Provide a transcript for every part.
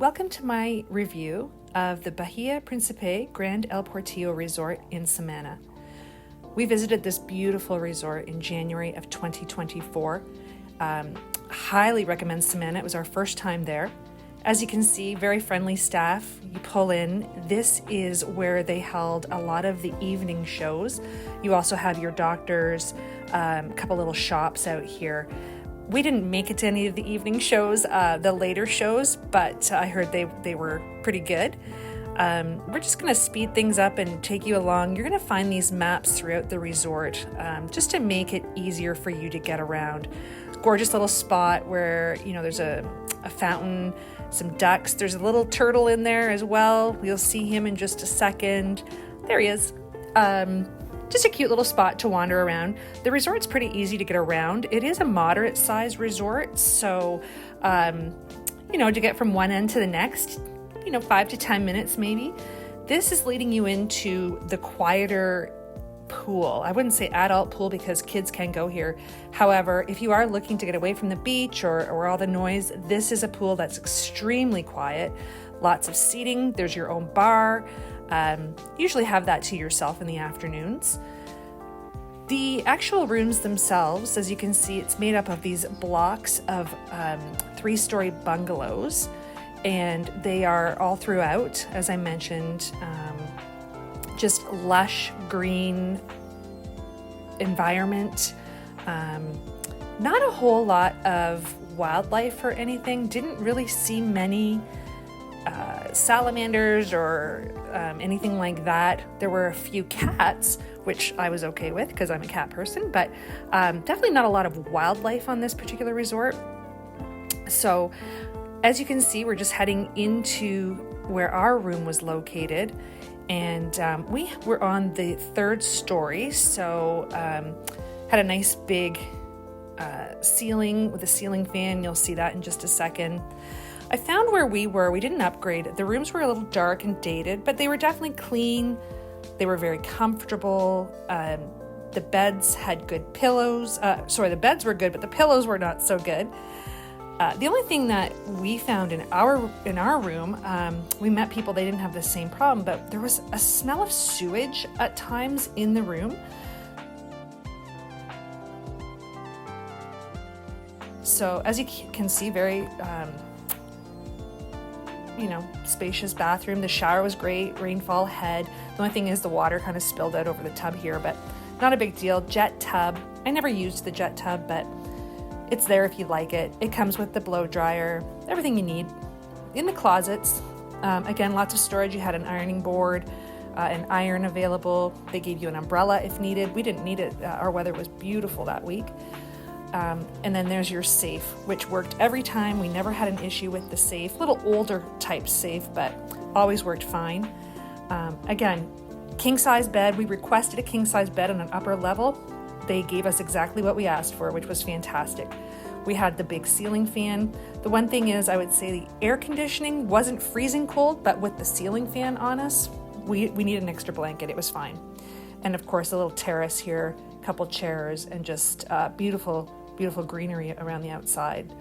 Welcome to my review of the Bahia Principe Grand El Portillo Resort in Samana. We visited this beautiful resort in January of 2024. Highly recommend Samana. It was our first time there. As you can see, very friendly staff. You pull in. This is where they held a lot of the evening shows. You also have your doctors, a couple little shops out here. We didn't make it to any of the evening shows, the later shows, but I heard they were pretty good. We're just going to speed things up and take you along. You're going to find these maps throughout the resort just to make it easier for you to get around. Gorgeous little spot where, there's a fountain, some ducks. There's a little turtle in there as well. You'll see him in just a second. There he is. Just a cute little spot to wander around. The resort's pretty easy to get around. It is a moderate sized resort, so to get from one end to the next, 5 to 10 minutes maybe. This is leading you into the quieter pool. I wouldn't say adult pool because kids can go here. However, if you are looking to get away from the beach or all the noise, this is a pool that's extremely quiet. Lots of seating. There's your own bar. Usually have that to yourself in the afternoons. The actual rooms themselves, as you can see, it's made up of these blocks of 3-story bungalows, and they are all throughout, as I mentioned, just lush green environment. Not a whole lot of wildlife or anything. Didn't really see many salamanders or anything like that. There were a few cats, which I was okay with because I'm a cat person, but definitely not a lot of wildlife on this particular resort. So as you can see, we're just heading into where our room was located, and we were on the 3rd story, so had a nice big ceiling with a ceiling fan. You'll see that in just a second. I found where we didn't upgrade. The rooms were a little dark and dated, but they were definitely clean. They were very comfortable. The beds had good pillows. The beds were good, but the pillows were not so good. The only thing that we found in our room, we met people, they didn't have the same problem, but there was a smell of sewage at times in the room. So as you can see, very spacious bathroom. The shower was great, rainfall head. The only thing is the water kind of spilled out over the tub here, but not a big deal. Jet tub. I never used the jet tub, but it's there if you like it. It comes with the blow dryer, everything you need. In the closets, again, lots of storage. You had an ironing board, an iron available. They gave you an umbrella if needed. We didn't need it. Our weather was beautiful that week. And then there's your safe, which worked every time. We never had an issue with the safe. Little older type safe, but always worked fine. Again, king size bed. We requested a king size bed on an upper level. They gave us exactly what we asked for, which was fantastic. We had the big ceiling fan. The one thing is, I would say the air conditioning wasn't freezing cold, but with the ceiling fan on us, we needed an extra blanket. It was fine. And of course, a little terrace here, a couple chairs, and just beautiful greenery around the outside.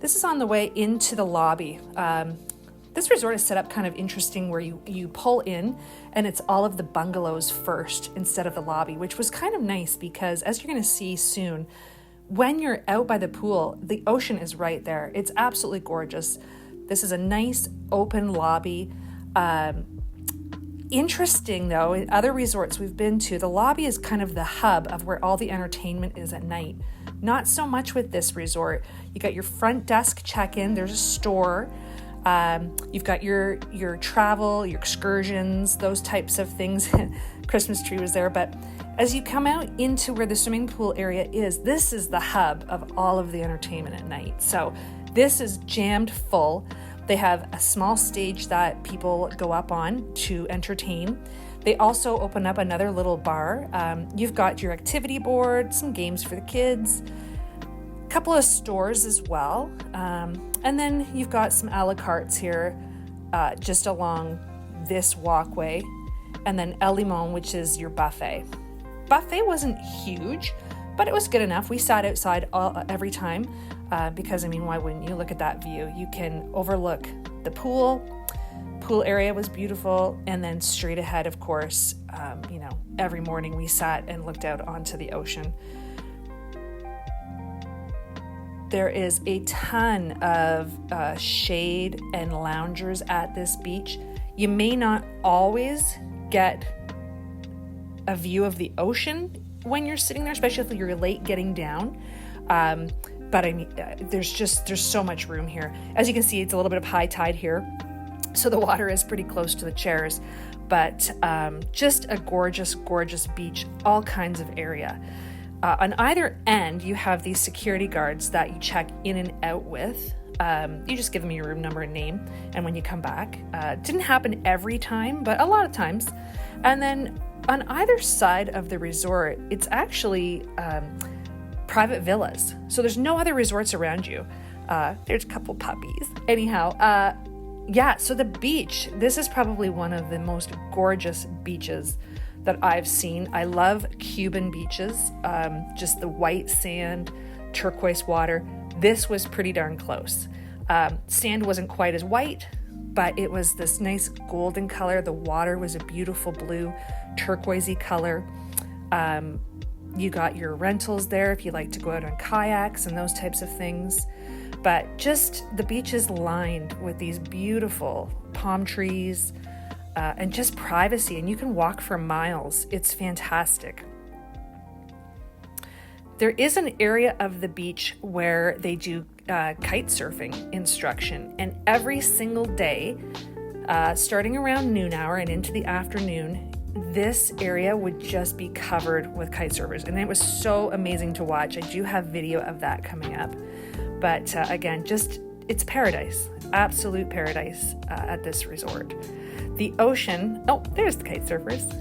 This is on the way into the lobby. This resort is set up kind of interesting where you pull in and it's all of the bungalows first instead of the lobby, which was kind of nice because, as you're going to see soon, when you're out by the pool, the ocean is right there. It's absolutely gorgeous. This is a nice open lobby. Interesting though, in other resorts we've been to, the lobby is kind of the hub of where all the entertainment is at night. Not so much with this resort. You got your front desk check-in, there's a store, you've got your travel, your excursions, those types of things. Christmas tree was there, but as you come out into where the swimming pool area is, this is the hub of all of the entertainment at night. So this is jammed full. They have a small stage that people go up on to entertain. They also open up another little bar. You've got your activity board, some games for the kids, a couple of stores as well. And then you've got some a la cartes here just along this walkway. And then El Limon, which is your buffet. Buffet wasn't huge, but it was good enough. We sat outside every time because, I mean, why wouldn't you? Look at that view. You can overlook the pool. Pool area was beautiful. And then straight ahead, of course, every morning we sat and looked out onto the ocean. There is a ton of shade and loungers at this beach. You may not always get a view of the ocean when you're sitting there, especially if you're late getting down. But I mean, there's so much room here. As you can see, it's a little bit of high tide here, so the water is pretty close to the chairs. But just a gorgeous, gorgeous beach, all kinds of area. On either end, you have these security guards that you check in and out with. You just give them your room number and name, and when you come back, didn't happen every time, but a lot of times. And then on either side of the resort, it's actually private villas. So there's no other resorts around you. There's a couple puppies. Anyhow, so the beach, this is probably one of the most gorgeous beaches that I've seen. I love Cuban beaches, just the white sand, turquoise water. This was pretty darn close. Sand wasn't quite as white, but it was this nice golden color. The water was a beautiful blue, turquoisey color. You got your rentals there if you like to go out on kayaks and those types of things. But just the beach is lined with these beautiful palm trees, and just privacy, and you can walk for miles. It's fantastic. There is an area of the beach where they do kite surfing instruction, and every single day, starting around noon hour and into the afternoon, this area would just be covered with kite surfers, and it was so amazing to watch. I do have video of that coming up, but again, it's paradise, absolute paradise at this resort. The ocean, there's the kite surfers.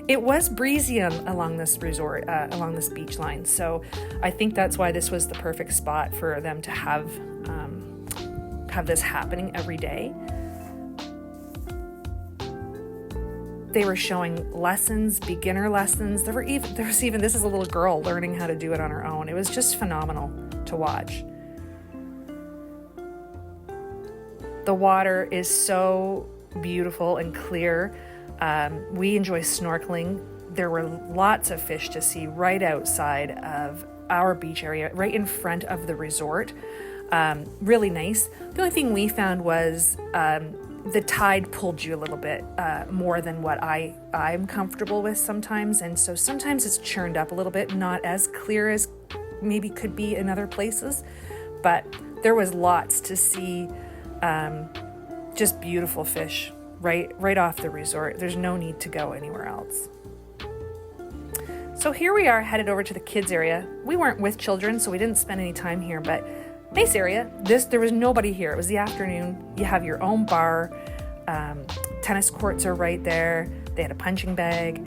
It was breezy along this resort, along this beach line. So I think that's why this was the perfect spot for them to have this happening every day. They were showing lessons, beginner lessons. There was even, this is a little girl learning how to do it on her own. It was just phenomenal to watch. The water is so beautiful and clear. We enjoy snorkeling. There were lots of fish to see right outside of our beach area, right in front of the resort. Really nice. The only thing we found was the tide pulled you a little bit more than what I'm comfortable with sometimes. And so sometimes it's churned up a little bit, not as clear as maybe could be in other places. But there was lots to see. Just beautiful fish right off the resort. There's no need to go anywhere else. So here we are headed over to the kids area. We weren't with children, so we didn't spend any time here, but nice area. There was nobody here. It was the afternoon. You have your own bar. Tennis courts are right there. They had a punching bag,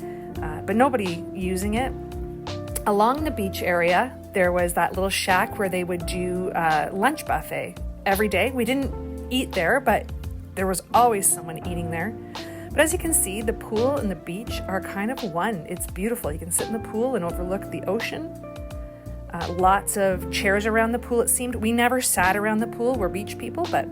but nobody using it. Along the beach area, there was that little shack where they would do lunch buffet every day. We didn't eat there, but there was always someone eating there. But as you can see, the pool and the beach are kind of one. It's beautiful. You can sit in the pool and overlook the ocean. Lots of chairs around the pool, it seemed. We never sat around the pool. We're beach people, but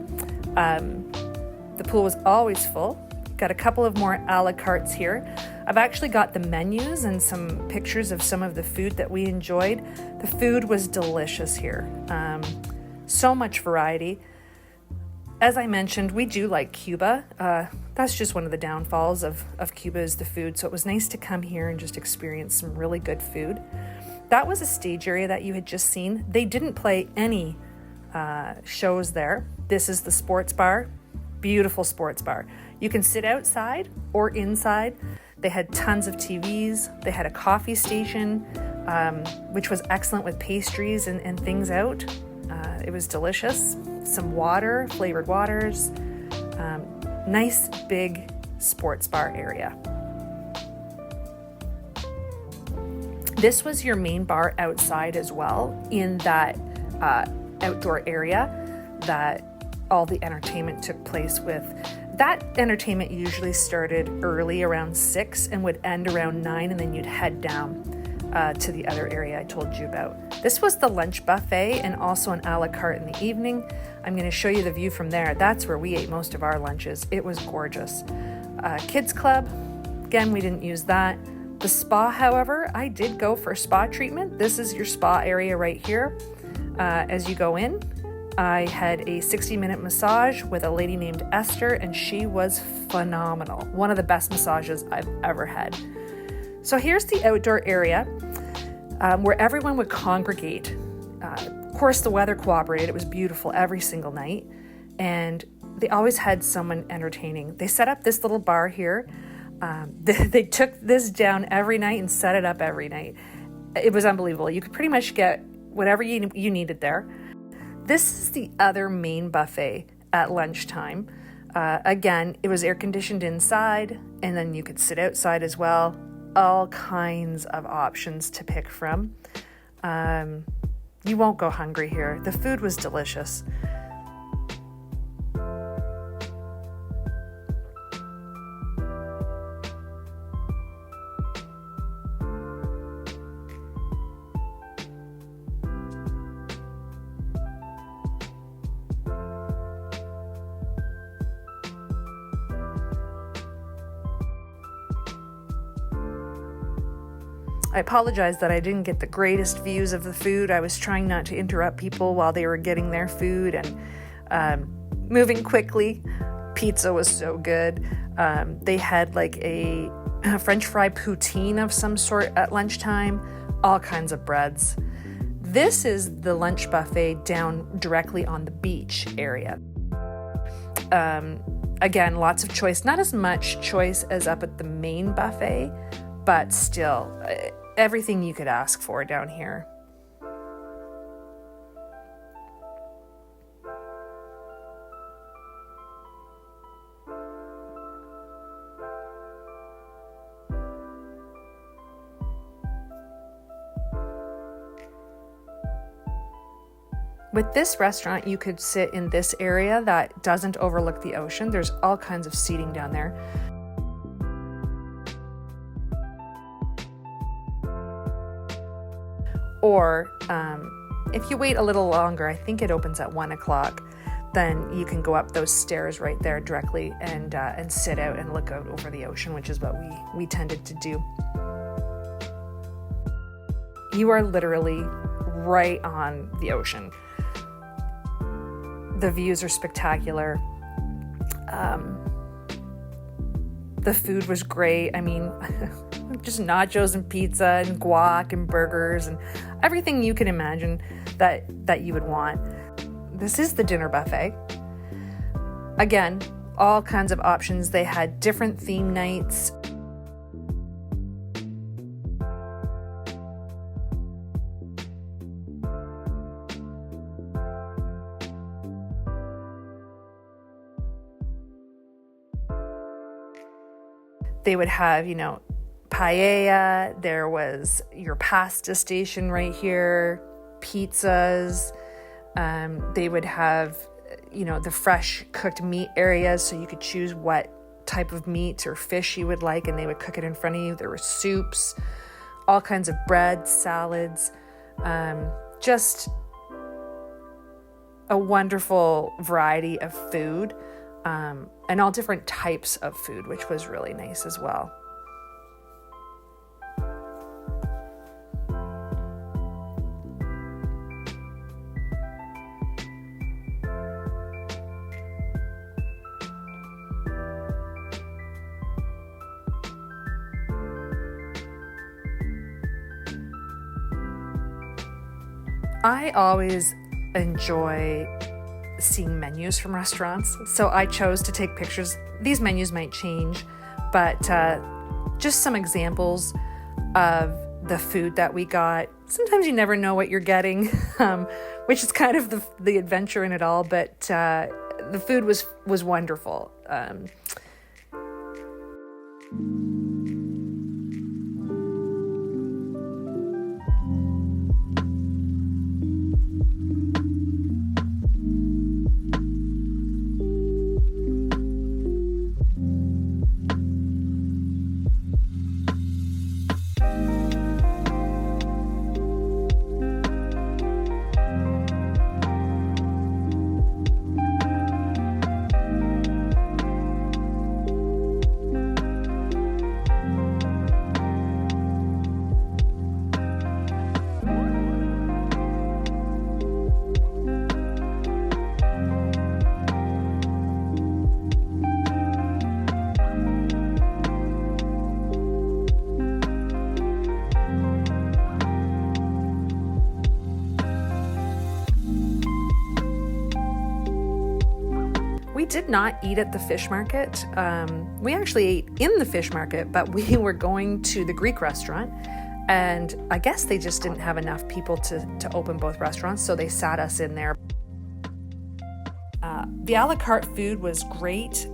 the pool was always full. Got a couple of more a la cartes here. I've actually got the menus and some pictures of some of the food that we enjoyed. The food was delicious here. So much variety. As I mentioned, we do like Cuba. That's just one of the downfalls of Cuba is the food. So it was nice to come here and just experience some really good food. That was a stage area that you had just seen. They didn't play any shows there. This is the sports bar. Beautiful sports bar. You can sit outside or inside. They had tons of TVs. They had a coffee station, which was excellent with pastries and things out. It was delicious. Some water, flavored waters. Nice big sports bar area. This was your main bar outside as well, in that outdoor area that all the entertainment took place with. That entertainment usually started early around 6 and would end around 9, and then you'd head down. to the other area I told you about. This was the lunch buffet and also an a la carte in the evening. I'm going to show you the view from there. That's where we ate most of our lunches. It was gorgeous. Kids Club, again, we didn't use that. The spa, however, I did go for a spa treatment. This is your spa area right here. As you go in, I had a 60-minute massage with a lady named Esther, and she was phenomenal. One of the best massages I've ever had. So here's the outdoor area where everyone would congregate. Of course, the weather cooperated. It was beautiful every single night, and they always had someone entertaining. They set up this little bar here. They took this down every night and set it up every night. It was unbelievable. You could pretty much get whatever you needed there. This is the other main buffet at lunchtime. Again, it was air conditioned inside, and then you could sit outside as well. All kinds of options to pick from. You won't go hungry here. The food was delicious. I apologize that I didn't get the greatest views of the food. I was trying not to interrupt people while they were getting their food and moving quickly. Pizza was so good. They had like a French fry poutine of some sort at lunchtime, all kinds of breads. This is the lunch buffet down directly on the beach area. Again, lots of choice, not as much choice as up at the main buffet, but still, everything you could ask for down here. With this restaurant, you could sit in this area that doesn't overlook the ocean. There's all kinds of seating down there. Or if you wait a little longer, I think it opens at 1 o'clock, then you can go up those stairs right there directly and sit out and look out over the ocean, which is what we tended to do. You are literally right on the ocean. The views are spectacular. The food was great. I mean, just nachos and pizza and guac and burgers and everything you can imagine that you would want. This is the dinner buffet. Again, all kinds of options. They had different theme nights. They would have, paella. There was your pasta station right here, pizzas. They would have, the fresh cooked meat areas, so you could choose what type of meat or fish you would like, and they would cook it in front of you. There were soups, all kinds of bread, salads, just a wonderful variety of food. And all different types of food, which was really nice as well. I always enjoy seeing menus from restaurants, so I chose to take pictures. These menus might change, but just some examples of the food that we got. Sometimes you never know what you're getting, which is kind of the adventure in it all, but the food was wonderful. did not eat at the fish market. We actually ate in the fish market, but we were going to the Greek restaurant, and I guess they just didn't have enough people to open both restaurants, so they sat us in there. The a la carte food was great.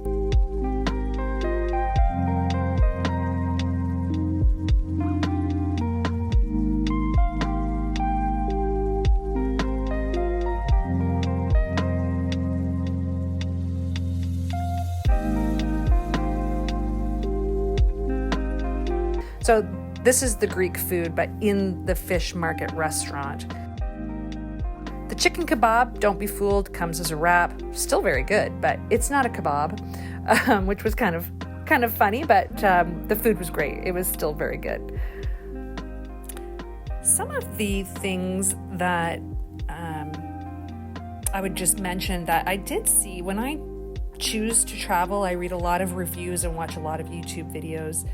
So this is the Greek food, but in the fish market restaurant. The chicken kebab, don't be fooled, comes as a wrap. Still very good, but it's not a kebab, which was kind of funny, but the food was great. It was still very good. Some of the things that I would just mention that I did see when I choose to travel, I read a lot of reviews and watch a lot of YouTube videos.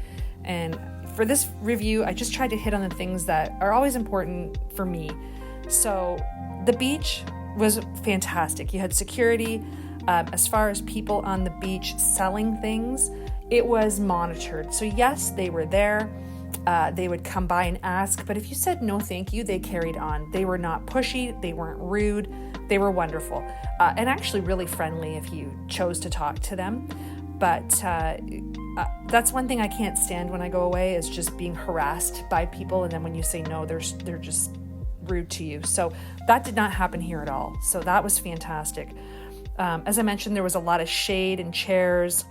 And for this review, I just tried to hit on the things that are always important for me. So the beach was fantastic. You had security. As far as people on the beach selling things, it was monitored. So yes, they were there. They would come by and ask, but if you said no thank you, they carried on. They were not pushy. They weren't rude. They were wonderful. And actually really friendly if you chose to talk to them. But that's one thing I can't stand when I go away, is just being harassed by people, and then when you say no, they're just rude to you. So that did not happen here at all. So that was fantastic. As I mentioned, there was a lot of shade and chairs.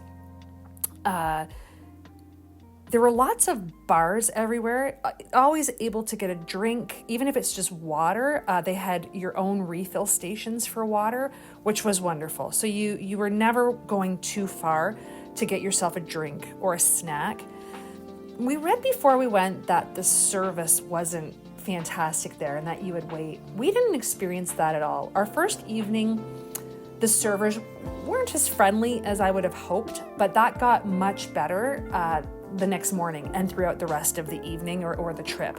There were lots of bars everywhere, always able to get a drink, even if it's just water. They had your own refill stations for water, which was wonderful. So you were never going too far to get yourself a drink or a snack. We read before we went that the service wasn't fantastic there and that you would wait. We didn't experience that at all. Our first evening, the servers weren't as friendly as I would have hoped, but that got much better the next morning and throughout the rest of the evening or the trip.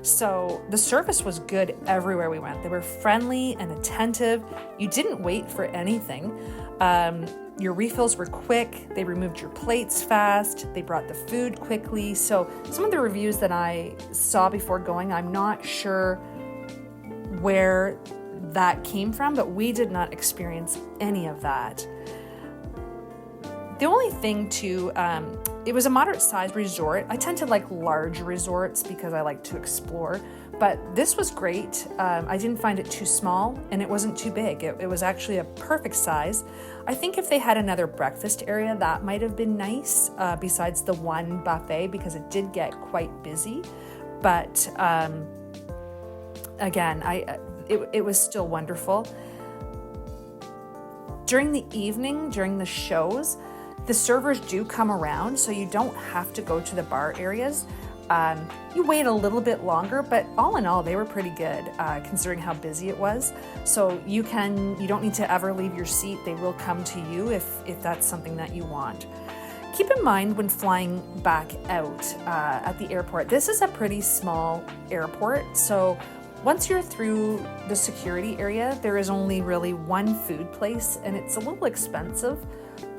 So the service was good everywhere we went. They were friendly and attentive. You didn't wait for anything. Your refills were quick. They removed your plates fast. They brought the food quickly. So some of the reviews that I saw before going, I'm not sure where that came from, but we did not experience any of that. The only thing it was a moderate-sized resort. I tend to like large resorts because I like to explore, but this was great. I didn't find it too small, and it wasn't too big. It was actually a perfect size. I think if they had another breakfast area, that might have been nice, besides the one buffet, because it did get quite busy. But again, it was still wonderful. During the evening, during the shows, the servers do come around, so you don't have to go to the bar areas. You wait a little bit longer, but all in all, they were pretty good, considering how busy it was. So you don't need to ever leave your seat. They will come to you if that's something that you want. Keep in mind when flying back out at the airport, this is a pretty small airport. So once you're through the security area, there is only really one food place, and it's a little expensive.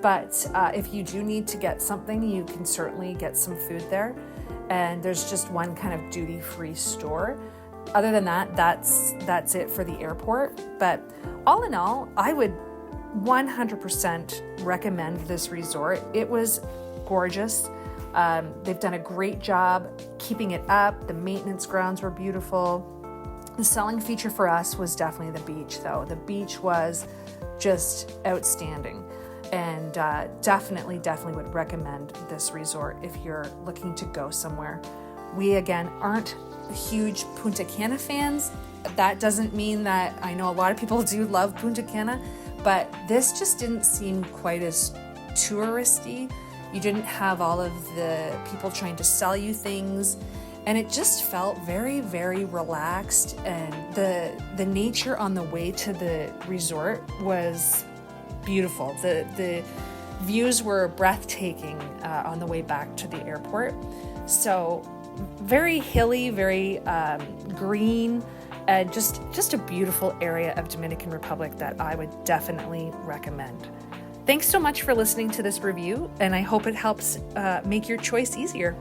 But if you do need to get something, you can certainly get some food there. And there's just one kind of duty-free store. Other than that, that's it for the airport. But all in all, I would 100% recommend this resort. It was gorgeous. They've done a great job keeping it up. The maintenance grounds were beautiful. The selling feature for us was definitely the beach, though. The beach was just outstanding. And definitely would recommend this resort if you're looking to go somewhere. We, again, aren't huge Punta Cana fans. That doesn't mean that I know a lot of people do love Punta Cana, but this just didn't seem quite as touristy. You didn't have all of the people trying to sell you things, and it just felt very, very relaxed. And the nature on the way to the resort was beautiful. The views were breathtaking on the way back to the airport. So very hilly, very green, and just a beautiful area of Dominican Republic that I would definitely recommend. Thanks so much for listening to this review, and I hope it helps make your choice easier.